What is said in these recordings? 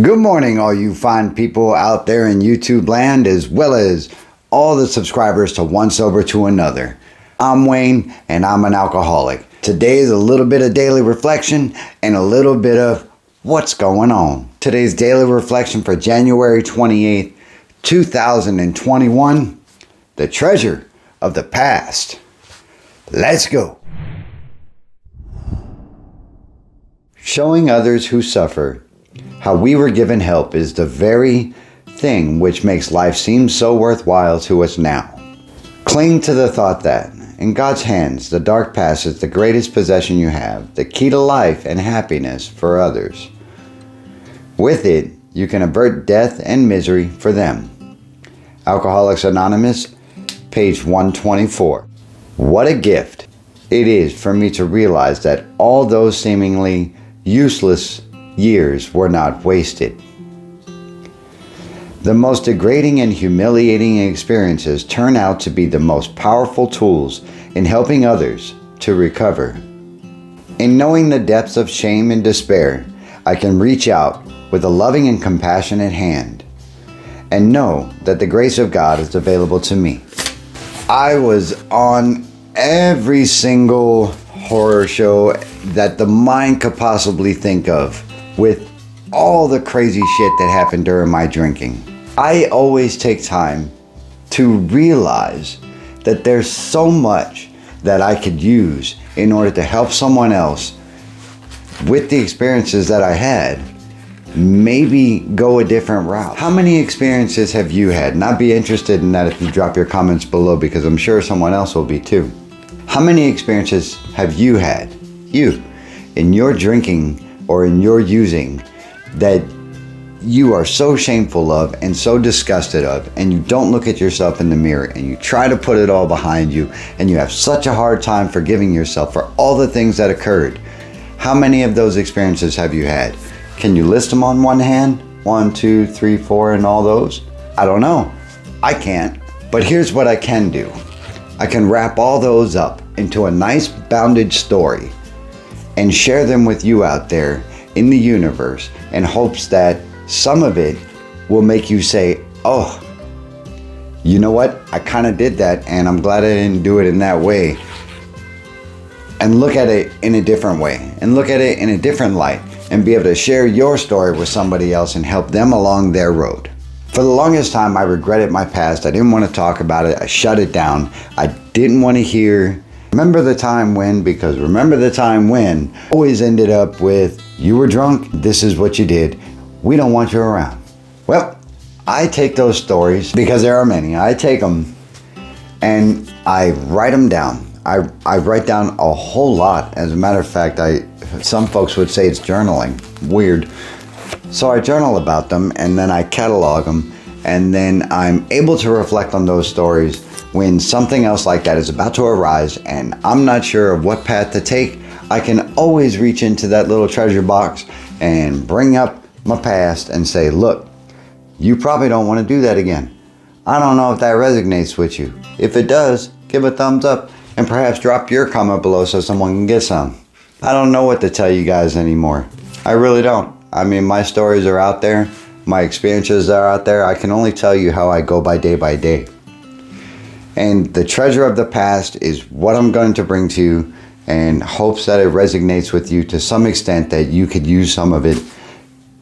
Good morning, all you fine people out there in YouTube land, as well as all the subscribers to One Sober to Another. I'm Wayne, and I'm an alcoholic. Today is a little bit of daily reflection and a little bit of what's going on. Today's daily reflection for January 28th, 2021, the treasure of the past. Let's go. Showing others who suffer how we were given help is the very thing which makes life seem so worthwhile to us now. Cling to the thought that, in God's hands, the dark past is the greatest possession you have, the key to life and happiness for others. With it, you can avert death and misery for them. Alcoholics Anonymous, page 124. What a gift it is for me to realize that all those seemingly useless years were not wasted. The most degrading and humiliating experiences turn out to be the most powerful tools in helping others to recover. In knowing the depths of shame and despair, I can reach out with a loving and compassionate hand and know that the grace of God is available to me. I was on every single horror show that the mind could possibly think of, with all the crazy shit that happened during my drinking. I always take time to realize that there's so much that I could use in order to help someone else with the experiences that I had, maybe go a different route. How many experiences have you had? And I'd be interested in that if you drop your comments below, because I'm sure someone else will be too. How many experiences have you had, in your drinking or in your using, that you are so shameful of and so disgusted of, and you don't look at yourself in the mirror and you try to put it all behind you, and you have such a hard time forgiving yourself for all the things that occurred? How many of those experiences have you had? Can you list them on one hand? 1, 2, 3, 4, and all those? I don't know. I can't. But here's what I can do. I can wrap all those up into a nice bounded story and share them with you out there in the universe, in hopes that some of it will make you say, oh, you know what? I kind of did that, and I'm glad I didn't do it in that way. And look at it in a different way, and look at it in a different light, and be able to share your story with somebody else and help them along their road. For the longest time, I regretted my past. I didn't want to talk about it. I shut it down. I didn't want to hear remember the time when, because remember the time when always ended up with, you were drunk, this is what you did, we don't want you around. Well, I take those stories, because there are many, I take them and I write them down. I write down a whole lot. As a matter of fact, some folks would say it's journaling. Weird. So I journal about them, and then I catalog them, and then I'm able to reflect on those stories when something else like that is about to arise and I'm not sure of what path to take. I can always reach into that little treasure box and bring up my past and say, look, you probably don't want to do that again. I don't know if that resonates with you. If it does, give a thumbs up and perhaps drop your comment below so someone can get some. I don't know what to tell you guys anymore. I really don't. I mean, my stories are out there. My experiences are out there. I can only tell you how I go by day. And the treasure of the past is what I'm going to bring to you, and hopes that it resonates with you to some extent, that you could use some of it,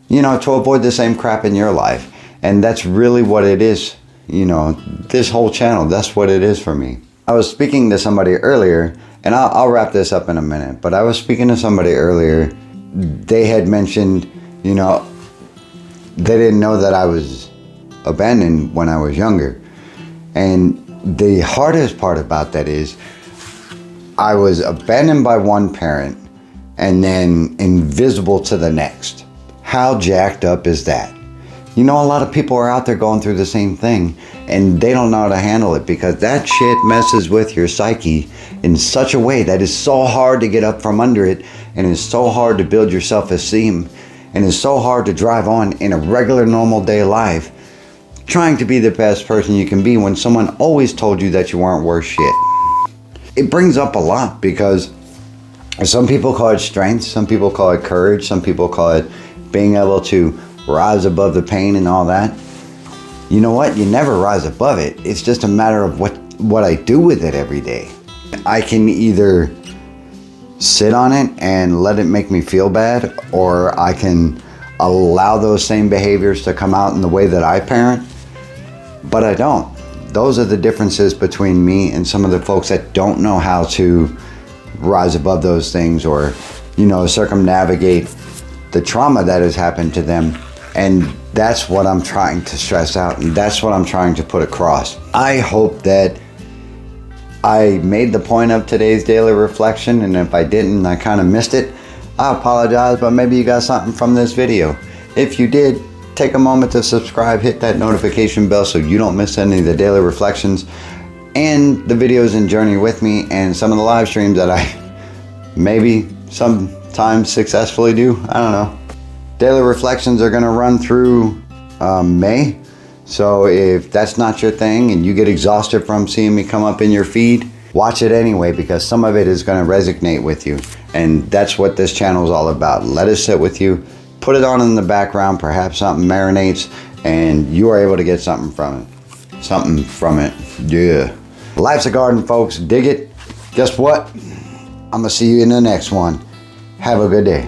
to avoid the same crap in your life. And that's really what it is. This whole channel, that's what it is for me. I was speaking to somebody earlier, and I'll wrap this up in a minute, but I was speaking to somebody earlier. They had mentioned, they didn't know that I was abandoned when I was younger. And the hardest part about that is I was abandoned by one parent and then invisible to the next. How jacked up is that? A lot of people are out there going through the same thing, and they don't know how to handle it, because that shit messes with your psyche in such a way that is so hard to get up from under it, and it's so hard to build your self-esteem, and it's so hard to drive on in a regular normal day life, trying to be the best person you can be when someone always told you that you weren't worth shit. It brings up a lot, because some people call it strength, some people call it courage, some people call it being able to rise above the pain and all that. You know what? You never rise above it. It's just a matter of what I do with it every day. I can either sit on it and let it make me feel bad, or I can allow those same behaviors to come out in the way that I parent, but I don't. Those are the differences between me and some of the folks that don't know how to rise above those things, or, circumnavigate the trauma that has happened to them. And that's what I'm trying to stress out, and that's what I'm trying to put across. I hope that I made the point of today's daily reflection, and if I didn't, I kind of missed it. I apologize, but maybe you got something from this video. If you did, take a moment to subscribe, hit that notification bell so you don't miss any of the daily reflections and the videos in Journey with me, and some of the live streams that I maybe sometimes successfully do. I don't know. Daily reflections are going to run through May. So if that's not your thing and you get exhausted from seeing me come up in your feed, watch it anyway, because some of it is going to resonate with you. And that's what this channel is all about. Let it sit with you. Put it on in the background. Perhaps something marinates and you are able to get something from it. Yeah. Life's a garden, folks. Dig it. Guess what? I'm going to see you in the next one. Have a good day.